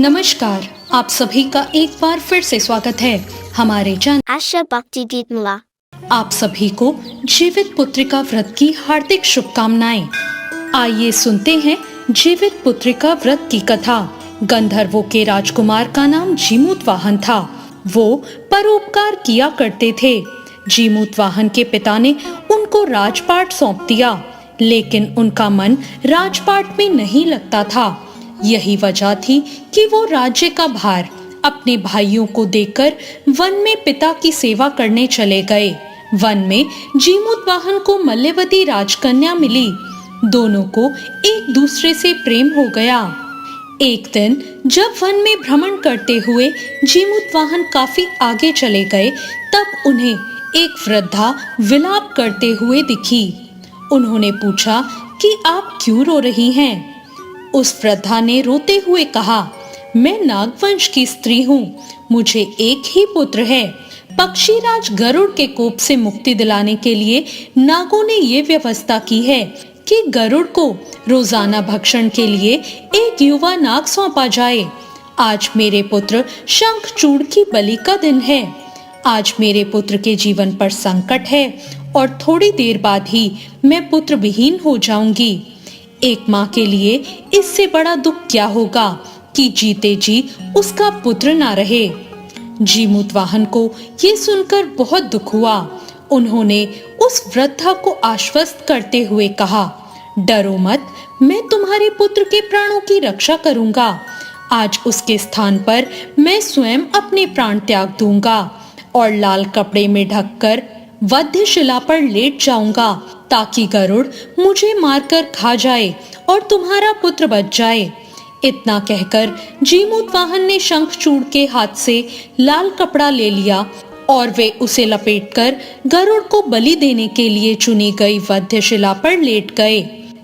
नमस्कार, आप सभी का एक बार फिर से स्वागत है हमारे चैनल आशा भक्ति गीतमाला। आप सभी को जीवित पुत्रिका व्रत की हार्दिक शुभकामनाएं। आइए सुनते हैं जीवित पुत्रिका व्रत की कथा। गंधर्वों के राजकुमार का नाम जीमूतवाहन था। वो परोपकार किया करते थे। जीमूतवाहन के पिता ने उनको राजपाट सौंप दिया, लेकिन उनका मन राजपाट में नहीं लगता था। यही वजह थी कि वो राज्य का भार अपने भाइयों को देकर वन में पिता की सेवा करने चले गए। वन में जीमूतवाहन को मल्लवती राजकन्या मिली। दोनों को एक दूसरे से प्रेम हो गया। एक दिन जब वन में भ्रमण करते हुए जीमूतवाहन काफी आगे चले गए, तब उन्हें एक वृद्धा विलाप करते हुए दिखी। उन्होंने पूछा कि आप क्यों रो रही हैं? उस वृद्धा ने रोते हुए कहा, मैं नागवंश की स्त्री हूँ। मुझे एक ही पुत्र है। पक्षीराज गरुड़ के कोप से मुक्ति दिलाने के लिए नागों ने ये व्यवस्था की है कि गरुड़ को रोजाना भक्षण के लिए एक युवा नाग सौंपा जाए। आज मेरे पुत्र शंखचूड़ की बलि का दिन है। आज मेरे पुत्र के जीवन पर संकट है और थोड़ी देर बाद ही मैं पुत्र विहीन हो जाऊंगी। एक माँ के लिए इससे बड़ा दुख क्या होगा कि जीते जी उसका पुत्र ना रहे। जीमूतवाहन को ये सुनकर बहुत दुख हुआ। उन्होंने उस वृद्धा को आश्वस्त करते हुए कहा, डरो मत, मैं तुम्हारे पुत्र के प्राणों की रक्षा करूंगा। आज उसके स्थान पर मैं स्वयं अपने प्राण त्याग दूंगा और लाल कपड़े में ढककर वध्यशिला पर लेट जाऊंगा, ताकि गरुड़ मुझे मारकर खा जाए और तुम्हारा पुत्र बच जाए। इतना कहकर जीमूतवाहन ने शंखचूड़ के हाथ से लाल कपड़ा ले लिया और वे उसे लपेटकर गरुड़ को बलि देने के लिए चुनी गई वध्यशिला पर लेट गए।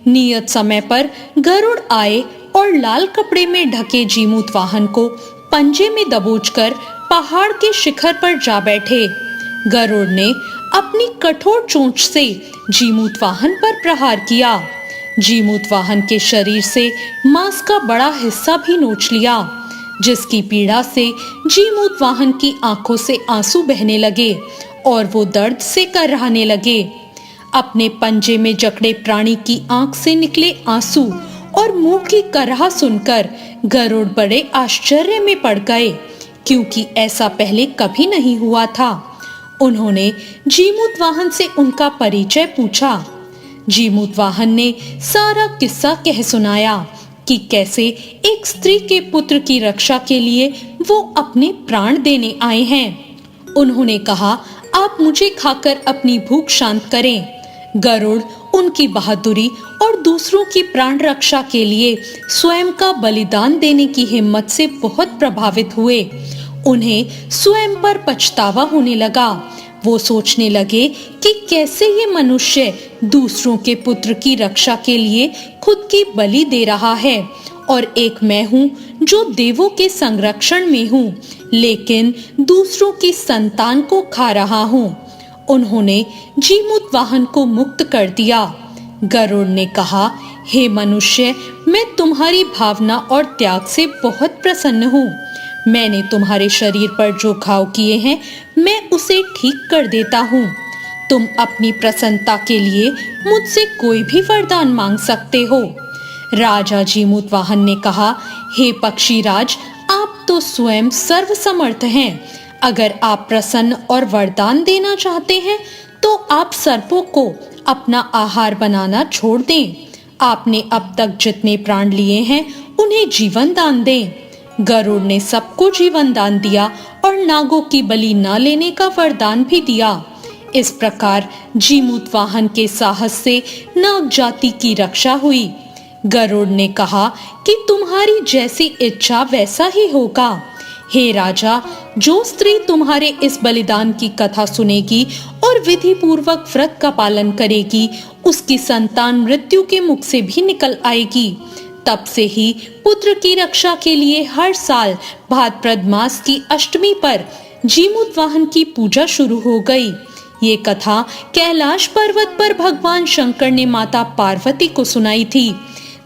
नियत समय पर गरुड़ आए और लाल कपड़े में ढके जीमूतवाहन को पंजे में दबोचकर पहाड़ के शिखर पर जा बैठे। गरुड़ ने अपनी कठोर चोंच से जीमूतवाहन पर प्रहार किया। जीमूतवाहन के शरीर से मांस का बड़ा हिस्सा भी नोच लिया, जिसकी पीड़ा से जीमूतवाहन की आंखों से आंसू बहने लगे और वो दर्द से कराहने लगे। अपने पंजे में जकड़े प्राणी की आंख से निकले आंसू और मुंह की कराह सुनकर गरुड़ बड़े आश्चर्य में पड़ गए, क्योंकि ऐसा पहले कभी नहीं हुआ था। उन्होंने जीमूतवाहन से उनका परिचय पूछा। जीमूतवाहन ने सारा किस्सा कह सुनाया कि कैसे एक स्त्री के पुत्र की रक्षा के लिए वो अपने प्राण देने आए हैं। उन्होंने कहा, आप मुझे खाकर अपनी भूख शांत करें। गरुड़ उनकी बहादुरी और दूसरों की प्राण रक्षा के लिए स्वयं का बलिदान देने की हिम्मत से बहुत प्रभावित हुए। उन्हें स्वयं पर पछतावा होने लगा। वो सोचने लगे कि कैसे ये मनुष्य दूसरों के पुत्र की रक्षा के लिए खुद की बलि दे रहा है, और एक मैं हूँ जो देवों के संरक्षण में हूँ, लेकिन दूसरों की संतान को खा रहा हूँ। उन्होंने जीमूतवाहन को मुक्त कर दिया। गरुड़ ने कहा, हे मनुष्य, मैं तुम्हारी भावना और त्याग से बहुत प्रसन्न हूँ। मैंने तुम्हारे शरीर पर जो घाव किए हैं, मैं उसे ठीक कर देता हूँ। तुम अपनी प्रसन्नता के लिए मुझसे कोई भी वरदान मांग सकते हो। राजा जीमूतवाहन ने कहा, हे पक्षीराज, आप तो स्वयं सर्वसमर्थ हैं। अगर आप प्रसन्न और वरदान देना चाहते हैं, तो आप सर्पों को अपना आहार बनाना छोड़ दें। आपने अब तक जितने प्राण लिए हैं, उन्हें जीवन दान दें। गरुड़ ने सबको जीवन दान दिया और नागों की बलि न लेने का वरदान भी दिया। इस प्रकार जीमूतवाहन के साहस से नाग जाति की रक्षा हुई। गरुड़ ने कहा कि तुम्हारी जैसी इच्छा वैसा ही होगा। हे राजा, जो स्त्री तुम्हारे इस बलिदान की कथा सुनेगी और विधि पूर्वक व्रत का पालन करेगी, उसकी संतान मृत्यु के मुख से भी निकल आएगी। तब से ही पुत्र की रक्षा के लिए हर साल भाद्रपद मास की अष्टमी पर जीमूतवाहन की पूजा शुरू हो गई। ये कथा कैलाश पर्वत पर भगवान शंकर ने माता पार्वती को सुनाई थी।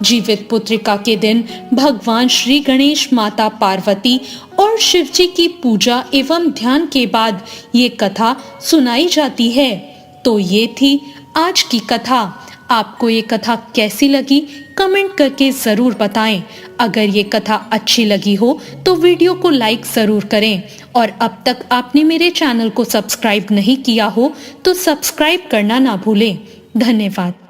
जीवित पुत्रिका के दिन भगवान श्री गणेश, माता पार्वती और शिव जी की पूजा एवं ध्यान के बाद ये कथा सुनाई जाती है। तो ये थी आज की कथा। आपको ये कथा कैसी लगी कमेंट करके जरूर बताएं। अगर ये कथा अच्छी लगी हो तो वीडियो को लाइक जरूर करें और अब तक आपने मेरे चैनल को सब्सक्राइब नहीं किया हो तो सब्सक्राइब करना ना भूलें। धन्यवाद।